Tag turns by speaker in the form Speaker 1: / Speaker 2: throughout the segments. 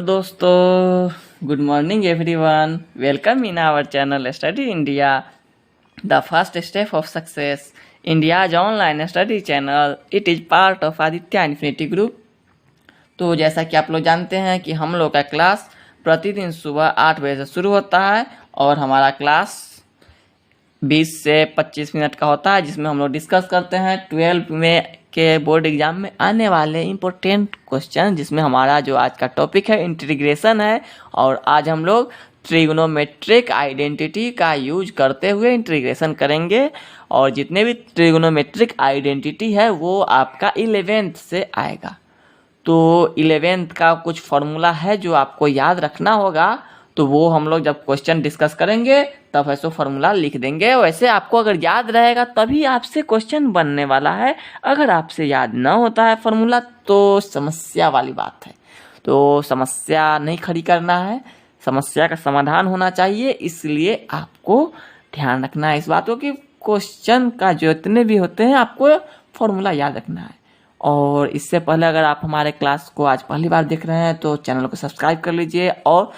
Speaker 1: दोस्तों, good morning everyone. Welcome in our channel study India, the first step of success. India's online study channel. It is part of Aditya infinity group. तो जैसा कि आप लोग जानते हैं कि हम लोग का क्लास प्रतिदिन सुबह 8 बजे से शुरू होता है और हमारा क्लास 20 से 25 मिनट का होता है, जिसमें हम लोग डिस्कस करते हैं 12 में के बोर्ड एग्जाम में आने वाले इम्पोर्टेंट क्वेश्चन, जिसमें हमारा जो आज का टॉपिक है इंटीग्रेशन है। और आज हम लोग ट्रिग्नोमेट्रिक आइडेंटिटी का यूज करते हुए इंटीग्रेशन करेंगे। और जितने भी ट्रिग्नोमेट्रिक आइडेंटिटी है वो आपका 11th से आएगा। तो 11th का कुछ फॉर्मूला है जो आपको याद रखना होगा, तो वो हम लोग जब क्वेश्चन डिस्कस करेंगे तब ऐसे फॉर्मूला लिख देंगे। वैसे आपको अगर याद रहेगा तभी आपसे क्वेश्चन बनने वाला है। अगर आपसे याद ना होता है फॉर्मूला तो समस्या वाली बात है। तो समस्या नहीं खड़ी करना है, समस्या का समाधान होना चाहिए। इसलिए आपको ध्यान रखना है इस बात को कि क्वेश्चन का जितने भी होते हैं आपको फॉर्मूला याद रखना है। और इससे पहले अगर आप हमारे क्लास को आज पहली बार देख रहे हैं तो चैनल को सब्सक्राइब कर लीजिए और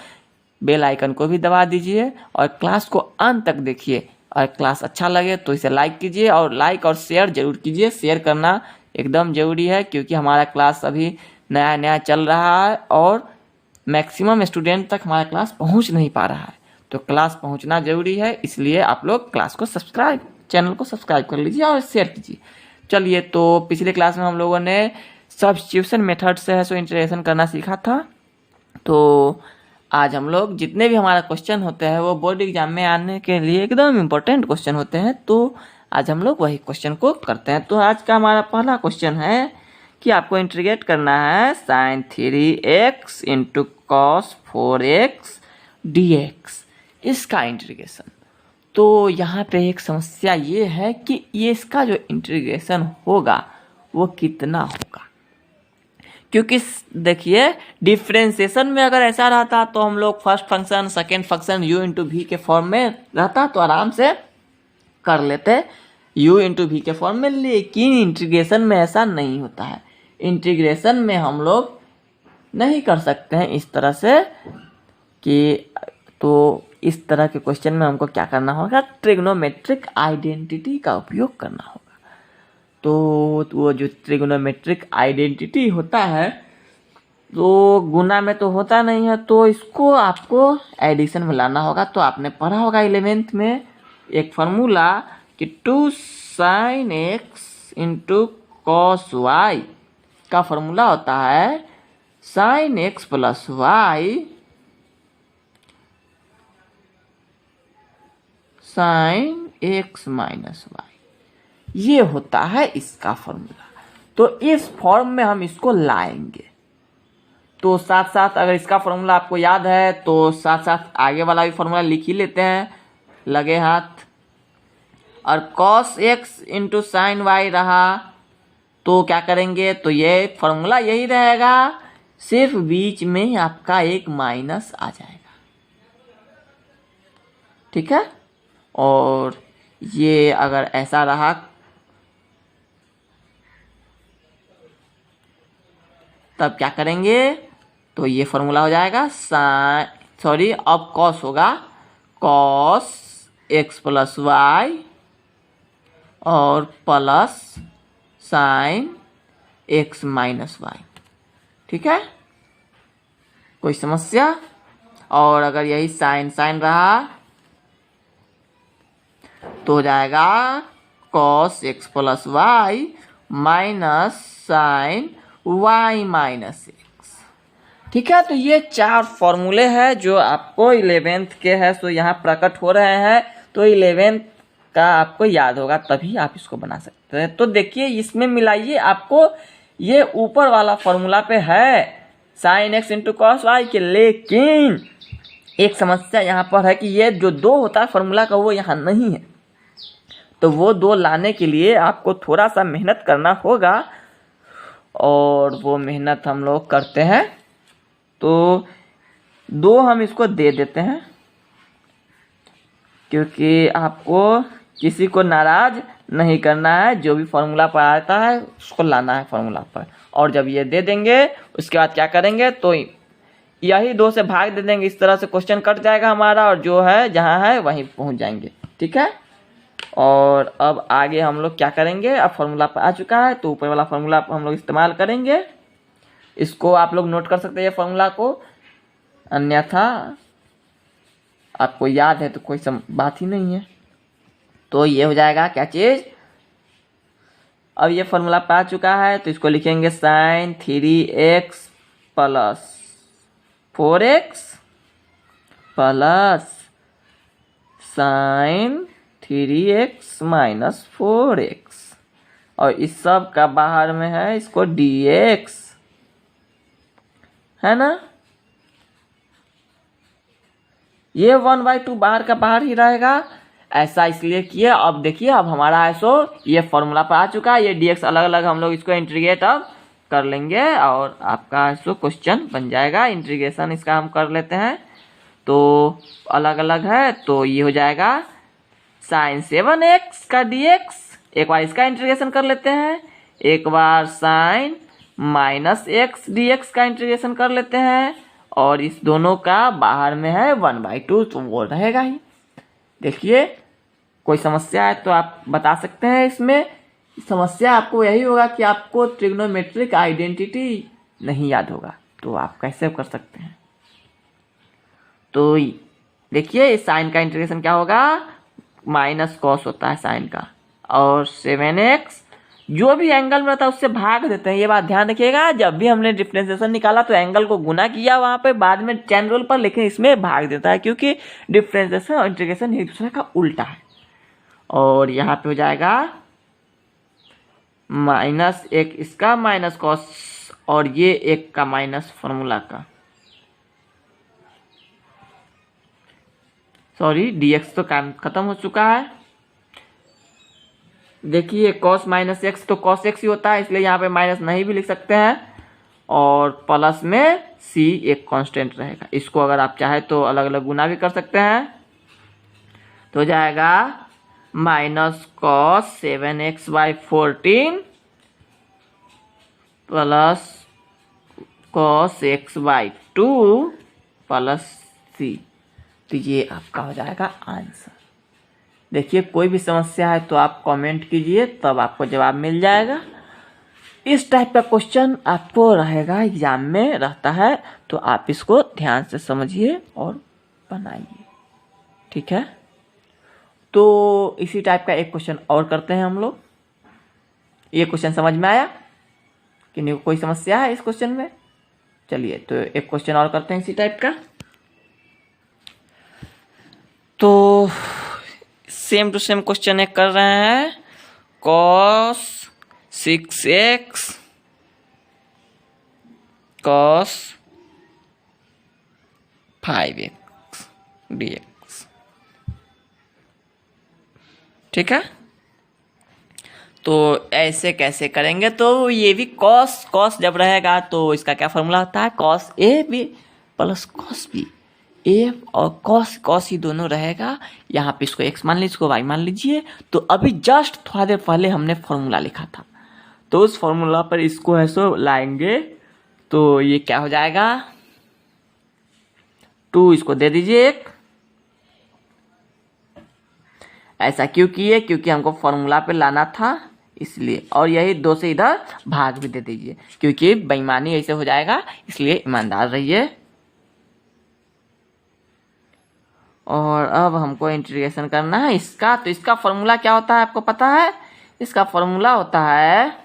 Speaker 1: बेल आइकन को भी दबा दीजिए और क्लास को अंत तक देखिए। और क्लास अच्छा लगे तो इसे लाइक कीजिए और लाइक और शेयर जरूर कीजिए। शेयर करना एकदम ज़रूरी है क्योंकि हमारा क्लास अभी नया नया चल रहा है और मैक्सिमम स्टूडेंट तक हमारा क्लास पहुंच नहीं पा रहा है। तो क्लास पहुंचना ज़रूरी है, इसलिए आप लोग क्लास को चैनल को सब्सक्राइब कर लीजिए और शेयर कीजिए। चलिए, तो पिछले क्लास में हम लोगों ने सब्स्टिट्यूशन मेथड से है सो इंटीग्रेशन करना सीखा था। तो आज हम लोग जितने भी हमारा क्वेश्चन होते हैं वो बोर्ड एग्जाम में आने के लिए एकदम इम्पोर्टेंट क्वेश्चन होते हैं। तो आज हम लोग वही क्वेश्चन को करते हैं। तो आज का हमारा पहला क्वेश्चन है कि आपको इंटीग्रेट करना है sin 3x into cos 4x dx, इसका इंटीग्रेशन। तो यहाँ पे एक समस्या ये है कि ये इसका जो इंटीग्रेशन होगा वो कितना होगा, क्योंकि देखिए डिफ्रेंसिएशन में अगर ऐसा रहता तो हम लोग first function second function u into v के फॉर्म में रहता तो आराम से कर लेते u इंटू वी के फॉर्म में। लेकिन इंटीग्रेशन में ऐसा नहीं होता है। इंटीग्रेशन में हम लोग नहीं कर सकते हैं इस तरह से कि, तो इस तरह के क्वेश्चन में हमको क्या करना होगा, ट्रिग्नोमेट्रिक आइडेंटिटी का उपयोग करना होगा। तो वो जो ट्रिग्नोमेट्रिक आइडेंटिटी होता है तो गुना में तो होता नहीं है, तो इसको आपको एडिशन में लाना होगा। तो आपने पढ़ा होगा 11th में एक फार्मूला कि 2 sin x into cos y का फार्मूला होता है sin x plus y sin x minus y, ये होता है इसका फॉर्मूला। तो इस फॉर्म में हम इसको लाएंगे। तो साथ साथ अगर इसका फॉर्मूला आपको याद है तो साथ साथ आगे वाला भी फॉर्मूला लिख ही लेते हैं लगे हाथ। और cos x into sine y रहा तो क्या करेंगे, तो ये फॉर्मूला यही रहेगा, सिर्फ बीच में आपका एक माइनस आ जाएगा। ठीक है। और ये अगर ऐसा रहा तब क्या करेंगे, तो ये फॉर्मूला हो जाएगा अब कॉस होगा कॉस x प्लस वाई और plus sine x minus y. ठीक है, कोई समस्या। और अगर यही साइन रहा तो हो जाएगा cos x plus y minus sine y minus x। ठीक है, तो ये 4 फॉर्मूले हैं जो आपको 11th के हैं सो यहाँ प्रकट हो रहे हैं। तो 11th का आपको याद होगा तभी आप इसको बना सकते हैं। तो देखिए इसमें मिलाइए, आपको ये ऊपर वाला फॉर्मूला पे है sin x into cos y के, लेकिन एक समस्या यहाँ पर है कि ये जो 2 होता है फॉर्मूला का वो यहाँ नहीं है। तो वो 2 लाने के लिए आपको थोड़ा सा मेहनत करना होगा और वो मेहनत हम लोग करते हैं। तो 2 हम इसको दे देते हैं क्योंकि आपको किसी को नाराज नहीं करना है। जो भी फॉर्मूला पर आता है उसको लाना है फॉर्मूला पर। और जब ये दे देंगे उसके बाद क्या करेंगे, तो यही 2 से भाग दे देंगे, इस तरह से क्वेश्चन कट जाएगा हमारा और जो है जहाँ है वहीं पहुँच जाएंगे। ठीक है, और अब आगे हम लोग क्या करेंगे, अब फॉर्मूला आ चुका है तो ऊपर वाला फॉर्मूला हम लोग इस्तेमाल करेंगे। इसको आप लोग नोट कर सकते हैं फॉर्मूला को, अन्यथा आपको याद है तो कोई बात ही नहीं है। तो ये हो जाएगा क्या चीज़, अब ये फॉर्मूला आ चुका है तो इसको लिखेंगे sin 3x plus 4x plus sin 3x minus 4x, और इस सब का बाहर में है इसको dx, है ना। ये 1/2 बाहर का बाहर ही रहेगा, ऐसा इसलिए किए। अब देखिए अब हमारा है सो ये फॉर्मूला पर आ चुका है, ये dx अलग अलग हम लोग इसको इंटीग्रेट अब कर लेंगे और आपका है सो क्वेश्चन बन जाएगा। इंटीग्रेशन इसका हम कर लेते हैं, तो अलग अलग है तो ये हो जाएगा sin 7x का dx, एक बार इसका इंटीग्रेशन कर लेते हैं, एक बार sin -x dx का इंटीग्रेशन कर लेते हैं, और इस दोनों का बाहर में है 1/2 तो वो रहेगा ही। देखिए कोई समस्या है तो आप बता सकते हैं। इसमें समस्या आपको यही होगा कि आपको ट्रिग्नोमेट्रिक आइडेंटिटी नहीं याद होगा, तो आप कैसे कर सकते हैं। तो देखिए इस साइन का इंटीग्रेशन क्या होगा, माइनस कॉस होता है साइन का, और 7x जो भी एंगल में रहता है उससे भाग देते हैं। ये बात ध्यान रखिएगा, जब भी हमने डिफरेंशिएशन निकाला तो एंगल को गुना किया वहां पे बाद में चेन रूल पर, लेकिन इसमें भाग देता है क्योंकि डिफरेंशिएशन और इंटीग्रेशन एक दूसरे का उल्टा है। और यहाँ पे हो जाएगा -1 इसका माइनस कॉस, और ये 1 का माइनस फॉर्मूला का, सॉरी dx तो काम खत्म हो चुका है। देखिए cos -x तो cos x ही होता है, इसलिए यहाँ पे माइनस नहीं भी लिख सकते हैं, और प्लस में c एक कांस्टेंट रहेगा। इसको अगर आप चाहे तो अलग अलग गुना भी कर सकते हैं, तो हो जाएगा -cos 7x/14 plus cos x/2 plus c, तो ये आपका हो जाएगा आंसर। देखिए कोई भी समस्या है तो आप कमेंट कीजिए, तब आपको जवाब मिल जाएगा। इस टाइप का क्वेश्चन आपको रहेगा, एग्जाम में रहता है, तो आप इसको ध्यान से समझिए और बनाइए। ठीक है, तो इसी टाइप का एक क्वेश्चन और करते हैं हम लोग। ये क्वेश्चन समझ में आया कि नहीं, कोई समस्या है इस क्वेश्चन में? चलिए तो एक क्वेश्चन और करते हैं इसी टाइप का। तो सेम टू सेम क्वेश्चन एक कर रहे हैं, cos 6x cos 5x dx। ठीक है, तो ऐसे कैसे करेंगे, तो ये भी cos जब रहेगा तो इसका क्या फॉर्मूला होता है, cos a b plus cos b, ए और कॉस ही दोनों रहेगा। यहाँ पे इसको x मान लीजिए, इसको y मान लीजिए। तो अभी जस्ट थोड़ा देर पहले हमने फॉर्मूला लिखा था, तो उस फॉर्मूला पर इसको ऐसे लाएंगे, तो ये क्या हो जाएगा, 2 इसको दे दीजिए 1। ऐसा क्यों किए, क्योंकि हमको फॉर्मूला पे लाना था इसलिए, और यही 2 से इधर भाग भी दे दीजिए, क्योंकि बेईमानी ऐसे हो जाएगा, इसलिए ईमानदार रहिए। और अब हमको इंटीग्रेशन करना है इसका, तो इसका फॉर्मूला क्या होता है आपको पता है, इसका फॉर्मूला होता है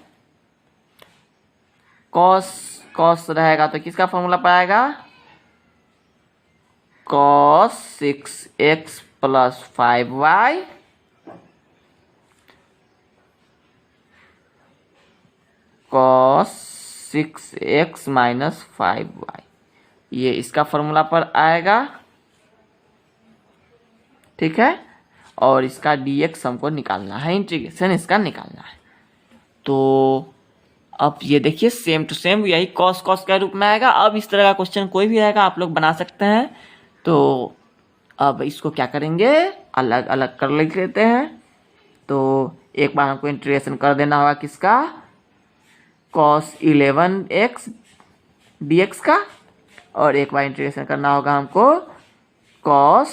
Speaker 1: कॉस रहेगा तो किसका फॉर्मूला पाएगा, cos 6x plus 5y cos 6x minus 5y, ये इसका फॉर्मूला पर आएगा। ठीक है, और इसका dx हमको निकालना है, इंटीग्रेशन इसका निकालना है। तो अब ये देखिए सेम टू सेम यही cos का रूप में आएगा। अब इस तरह का क्वेश्चन कोई भी रहेगा आप लोग बना सकते हैं। तो अब इसको क्या करेंगे, अलग अलग कर लेते हैं। तो एक बार हमको इंटीग्रेशन कर देना होगा किसका, cos 11x dx का, और एक बार इंटीग्रेशन करना होगा हमको cos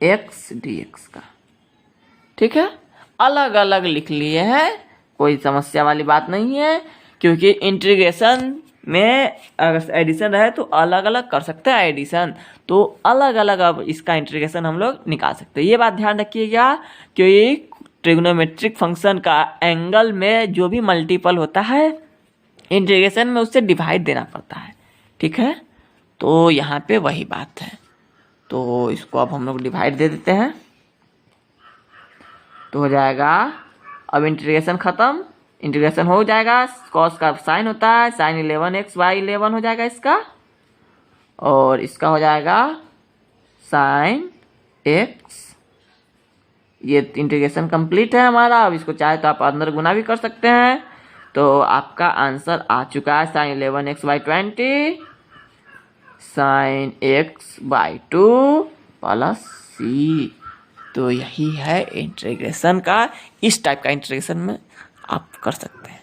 Speaker 1: x dx का। ठीक है, अलग अलग लिख लिए हैं, कोई समस्या वाली बात नहीं है, क्योंकि इंटीग्रेशन में अगर एडिशन रहे तो अलग अलग कर सकते हैं एडिशन, तो अलग अलग अब इसका इंटीग्रेशन हम लोग निकाल सकते हैं। ये बात ध्यान रखिएगा कि ट्रिग्नोमेट्रिक फंक्शन का एंगल में जो भी मल्टीपल होता है इंटीग्रेशन में उससे डिवाइड देना पड़ता है। ठीक है, तो यहाँ पे वही बात है, तो इसको अब हम लोग डिवाइड दे देते हैं तो हो जाएगा। अब इंटीग्रेशन खत्म, इंटीग्रेशन हो जाएगा, कॉस का साइन होता है, साइन 11x/11 हो जाएगा इसका, और इसका हो जाएगा साइन x। ये इंटीग्रेशन कंप्लीट है हमारा। अब इसको चाहे तो आप अंदर गुना भी कर सकते हैं, तो आपका आंसर आ चुका है sign 11x/20 sign x/2 plus c। तो यही है इंटीग्रेशन का, इस टाइप का इंटीग्रेशन में आप कर सकते हैं।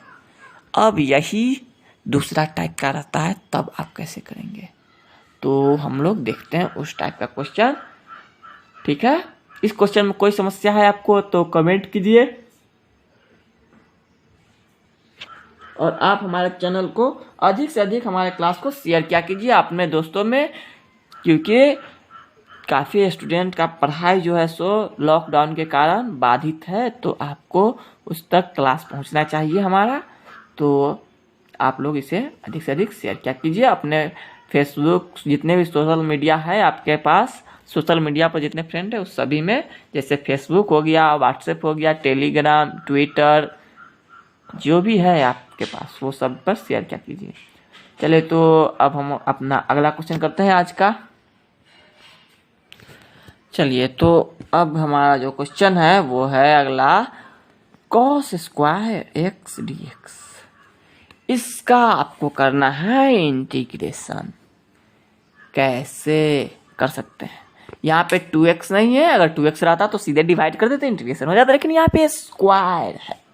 Speaker 1: अब यही दूसरा टाइप का रहता है, तब आप कैसे करेंगे तो हम लोग देखते हैं उस टाइप का क्वेश्चन। ठीक है, इस क्वेश्चन में कोई समस्या है आपको तो कमेंट कीजिए, और आप हमारे चैनल को अधिक से अधिक हमारे क्लास को शेयर किया कीजिए अपने दोस्तों में, क्योंकि काफ़ी स्टूडेंट का पढ़ाई जो है सो लॉकडाउन के कारण बाधित है, तो आपको उस तक क्लास पहुंचना चाहिए हमारा। तो आप लोग इसे अधिक से अधिक शेयर किया कीजिए अपने फेसबुक, जितने भी सोशल मीडिया है आपके पास, सोशल मीडिया पर जितने फ्रेंड है उस सभी में, जैसे फेसबुक हो गया, व्हाट्सएप हो गया, टेलीग्राम, ट्विटर, जो भी है आपके पास वो सब पर शेयर क्या कीजिए। चलिए, तो अब हम अपना अगला क्वेश्चन करते हैं आज का। चलिए, तो अब हमारा जो क्वेश्चन है वो है अगला, cos स्क्वायर x dx। इसका आपको करना है इंटीग्रेशन। कैसे कर सकते हैं? यहाँ पे 2x नहीं है, अगर 2x रहता तो सीधे डिवाइड कर देते इंटीग्रेशन हो जाता, लेकिन यहाँ पे स्क्वायर है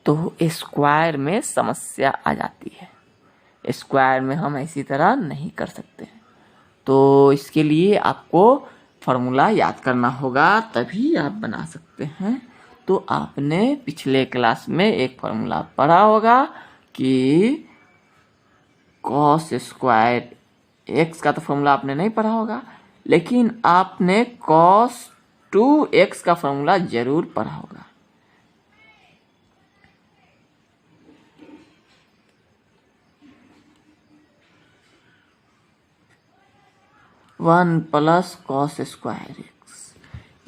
Speaker 1: तो स्क्वायर में समस्या आ जाती है, स्क्वायर में हम इसी तरह नहीं कर सकते। तो इसके लिए आपको फॉर्मूला याद करना होगा, तभी आप बना सकते हैं। तो आपने पिछले क्लास में एक फॉर्मूला पढ़ा होगा कि cos स्क्वायर x का तो फॉर्मूला आपने नहीं पढ़ा होगा, लेकिन आपने cos 2x का फॉर्मूला जरूर पढ़ा होगा। One plus cos square x,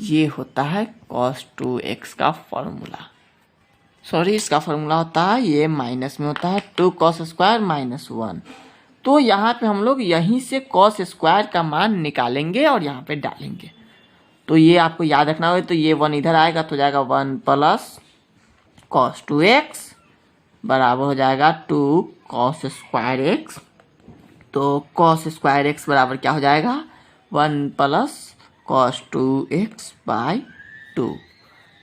Speaker 1: ये होता है cos 2x का फॉर्मूला। सॉरी, इसका फॉर्मूला होता है, ये माइनस में होता है 2 cos स्क्वायर -1। तो यहाँ पे हम लोग यहीं से cos स्क्वायर का मान निकालेंगे और यहाँ पे डालेंगे। तो ये आपको याद रखना होगा, तो ये 1 इधर आएगा तो हो जाएगा 1 प्लस cos 2x बराबर हो जाएगा 2 cos स्क्वायर x। तो cos स्क्वायर x बराबर क्या हो जाएगा? 1 प्लस cos 2x/2।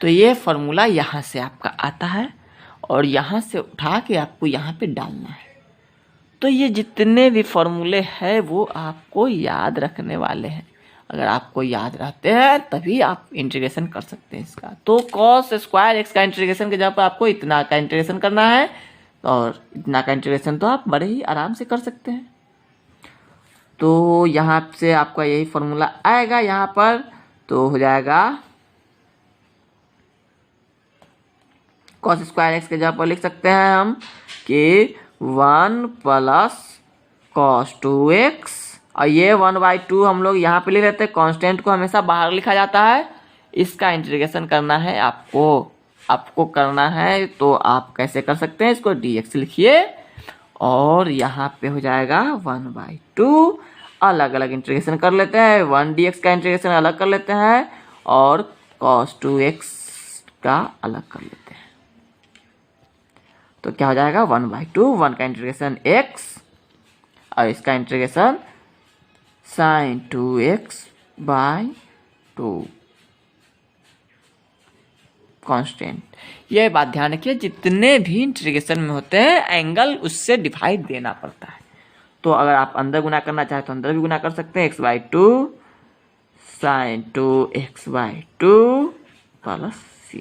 Speaker 1: तो ये फॉर्मूला यहाँ से आपका आता है और यहाँ से उठा के आपको यहाँ पे डालना है। तो ये जितने भी फॉर्मूले हैं वो आपको याद रखने वाले हैं। अगर आपको याद रहते हैं तभी आप इंटीग्रेशन कर सकते हैं इसका। तो cos स्क्वायर x का इंटीग्रेशन के जगह पर आपको इतना का इंटीग्रेशन करना है, और इतना का इंटीग्रेशन तो आप बड़े ही आराम से कर सकते हैं। तो यहाँ से आपका यही फॉर्मूला आएगा यहाँ पर, तो हो जाएगा cos स्क्वायर x के जगह पर लिख सकते हैं हम कि 1 प्लस cos 2x, और ये 1/2 हम लोग यहाँ पे ले लेते हैं। कांस्टेंट को हमेशा बाहर लिखा जाता है। इसका इंटीग्रेशन करना है आपको करना है, तो आप कैसे कर सकते हैं? इसको dx लिखिए और यहाँ पे हो जाएगा 1/2। अलग अलग इंटीग्रेशन कर लेते हैं, 1 dx का इंटीग्रेशन अलग कर लेते हैं और cos 2x का अलग कर लेते हैं। तो क्या हो जाएगा? 1/2, 1 का इंटीग्रेशन x और इसका इंटीग्रेशन sin 2x/2। कांस्टेंट। ये बात ध्यान रखिए, जितने भी इंटीग्रेशन में होते हैं एंगल उससे डिवाइड देना पड़ता है। तो अगर आप अंदर गुना करना चाहे तो अंदर भी गुना कर सकते हैं, x/2 sin 2x/2 plus c।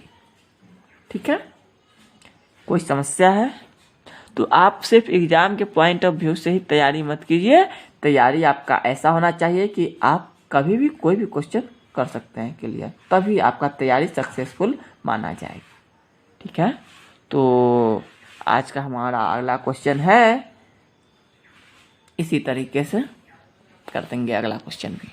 Speaker 1: ठीक है, कोई समस्या है? तो आप सिर्फ एग्जाम के पॉइंट ऑफ व्यू से ही तैयारी मत कीजिए। तैयारी आपका ऐसा होना चाहिए कि आप कभी भी कोई भी क्वेश्चन कर सकते हैं क्लियर, तभी आपका तैयारी सक्सेसफुल माना जाएगा। ठीक है, तो आज का हमारा अगला क्वेश्चन है, इसी तरीके से कर देंगे अगला क्वेश्चन भी।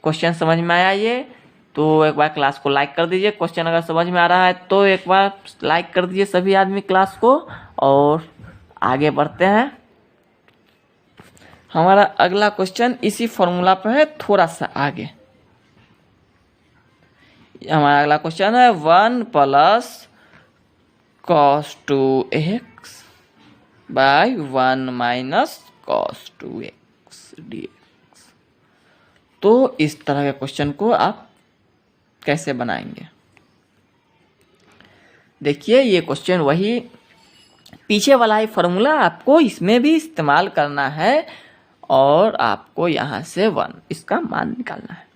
Speaker 1: क्वेश्चन समझ में आया ये तो एक बार क्लास को लाइक कर दीजिए। क्वेश्चन अगर समझ में आ रहा है तो एक बार लाइक कर दीजिए सभी आदमी क्लास को, और आगे बढ़ते हैं। हमारा अगला क्वेश्चन इसी फॉर्मूला पे है, थोड़ा सा आगे। हमारा अगला क्वेश्चन है 1 + cos 2x bye 1 - cos 2x dx। तो इस तरह के क्वेश्चन को आप कैसे बनाएंगे? देखिए, ये क्वेश्चन वही पीछे वाला ही फॉर्मूला आपको इसमें भी इस्तेमाल करना है, और आपको यहाँ से 1 इसका मान निकालना है।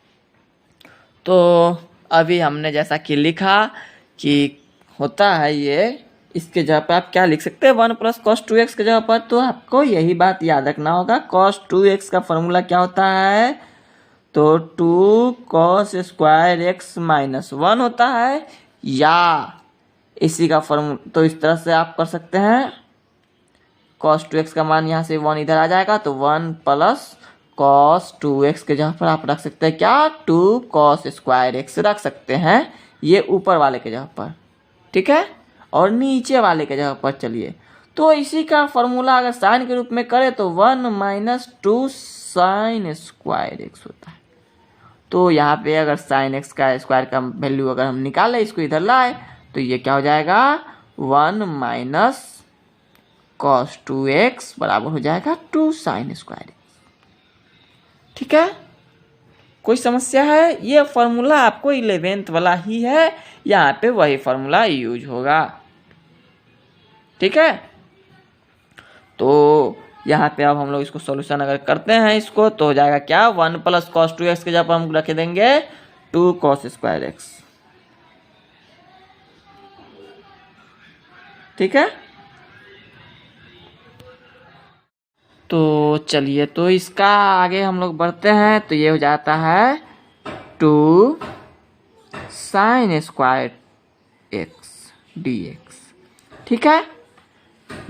Speaker 1: तो अभी हमने जैसा कि लिखा कि होता है ये, इसके जगह पर आप क्या लिख सकते हैं, 1 + cos 2x के जगह पर। तो आपको यही बात याद रखना होगा, cos 2x का फॉर्मूला क्या होता है, तो 2 cos स्क्वायर x - 1 होता है, या इसी का फॉर्मूला तो इस तरह से आप कर सकते हैं। cos 2x का मान यहाँ से 1 इधर आ जाएगा, तो 1 + cos 2x के जगह पर आप रख सकते हैं क्या, 2 cos स्क्वायर x रख सकते हैं, ये ऊपर वाले के जगह पर। ठीक है, और नीचे वाले के जगह पर चलिए, तो इसी का फॉर्मूला अगर साइन के रूप में करें तो 1 - 2 sin स्क्वायर x होता है। तो यहाँ पे अगर sin x का स्क्वायर का वैल्यू अगर हम निकालें, इसको इधर लाए, तो ये क्या हो जाएगा, 1 - cos 2x बराबर हो जाएगा 2 sin स्क्वायर x। ठीक है, कोई समस्या है? ये फॉर्मूला आपको 11th वाला ही है, यहाँ पे वही फॉर्मूला यूज होगा। ठीक है, तो यहाँ पे अब हम लोग इसको सॉल्यूशन अगर करते हैं इसको, तो हो जाएगा क्या, 1 + cos 2x के जगह पर हम रख देंगे 2 cos स्क्वायर x। ठीक है, तो चलिए, तो इसका आगे हम लोग बढ़ते हैं, तो ये हो जाता है 2 sin स्क्वायर x dx। ठीक है,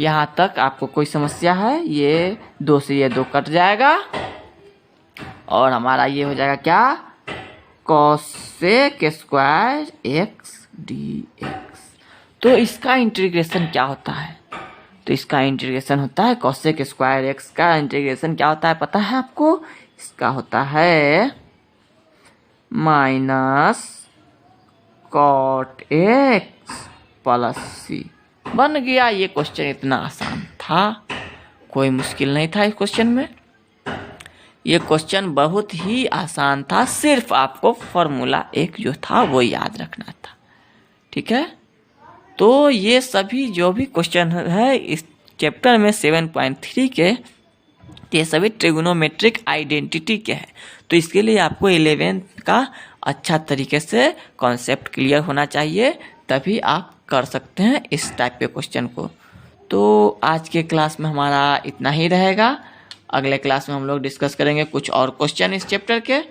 Speaker 1: यहाँ तक आपको कोई समस्या है? ये 2 से ये 2 कट जाएगा, और हमारा ये हो जाएगा क्या, cosec स्क्वायर x dx। तो इसका इंटीग्रेशन क्या होता है, तो इसका इंटीग्रेशन होता है cosec स्क्वायर x का इंटीग्रेशन क्या होता है पता है आपको, इसका होता है -cot x + c। बन गया। ये क्वेश्चन इतना आसान था, कोई मुश्किल नहीं था इस क्वेश्चन में। ये क्वेश्चन बहुत ही आसान था, सिर्फ आपको फॉर्मूला एक जो था वो याद रखना था। ठीक है, तो ये सभी जो भी क्वेश्चन है इस चैप्टर में 7.3 के, ये सभी ट्रिगोनोमेट्रिक आइडेंटिटी के हैं। तो इसके लिए आपको 11th का अच्छा तरीके से कॉन्सेप्ट क्लियर होना चाहिए, तभी आप कर सकते हैं इस टाइप के क्वेश्चन को। तो आज के क्लास में हमारा इतना ही रहेगा। अगले क्लास में हम लोग डिस्कस करेंगे कुछ और क्वेश्चन इस चैप्टर के।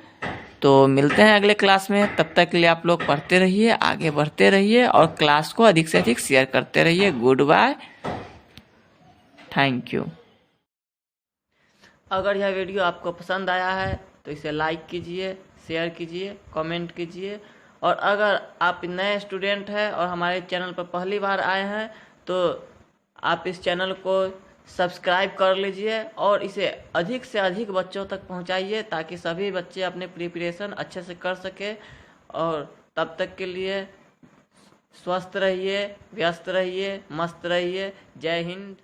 Speaker 1: तो मिलते हैं अगले क्लास में, तब तक के लिए आप लोग पढ़ते रहिए, आगे बढ़ते रहिए, और क्लास को अधिक से अधिक शेयर करते रहिए। Goodbye, thank you. अगर यह वीडियो आपको पसंद आया है तो इसे लाइक कीजिए, शेयर कीजिए, कमेंट कीजिए, और अगर आप नए स्टूडेंट हैं और हमारे चैनल पर पहली बार आए हैं तो आप इस चैनल को सब्सक्राइब कर लीजिए और इसे अधिक से अधिक बच्चों तक पहुंचाइए, ताकि सभी बच्चे अपने प्रिपरेशन अच्छे से कर सके। और तब तक के लिए स्वस्थ रहिए, व्यस्त रहिए, मस्त रहिए। जय हिंद,